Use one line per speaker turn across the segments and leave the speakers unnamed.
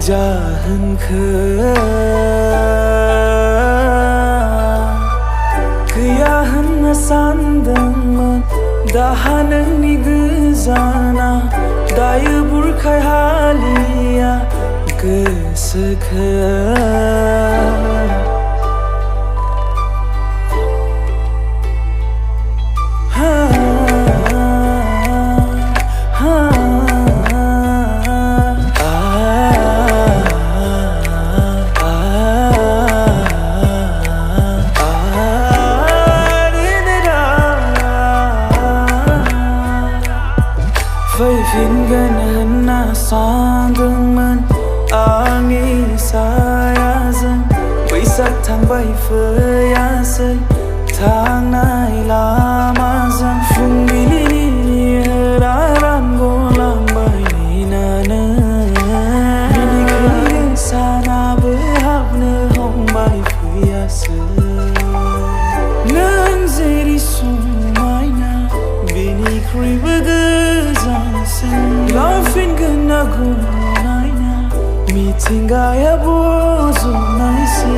जाहोनखो गैया होनना सानदोंमोन दाहा नोंनि गोजाना दायो बुरखाय हालिया गोसोखो फैफिनगोन होनना सानदोंमोन आंनि सायाजों बैसाग थांबाय फैयासै थांनाय लामाजों फुंबिलिनि निहोरा रानगलांबाय नेनानै मिनिखोयो सानाबो हाबनो हमबाय फैयासै नों जेरै समायना बेनिख्रुइबो लाफिनगोन ना गुनायना मिथिंगाया बजबनायसै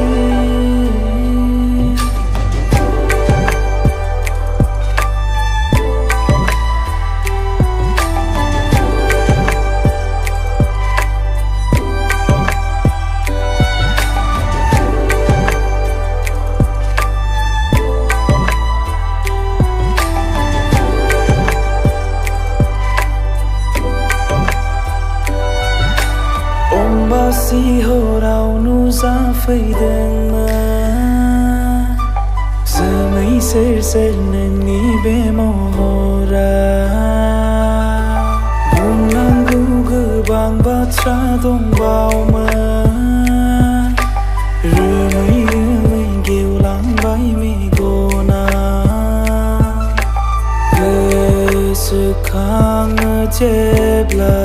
अम्बासि हराव नुजाफैदोंमोन जोमै सेर सेर नोंनि बे महरा बुंनांगौ गोबां बाथ्रा दंबावोमोन रोमै रोमै गेवलांबाय मेगना गोसोखाङो जेब्ला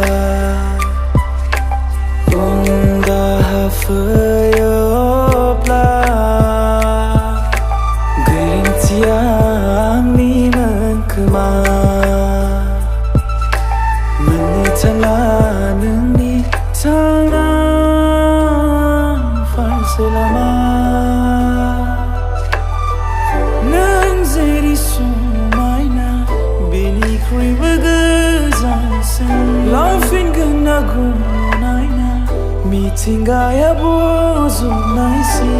दाहा फैयोब्ला गोरोन्थिया आंनिमोन खोमा मोननो थांला नोंनि थांनाय फारसे लामा नों जेरै समायना बेनिख्रुइबो गोजानसिन लाफिनगोन ना गुनायना मिथिंगाया बजबनायसै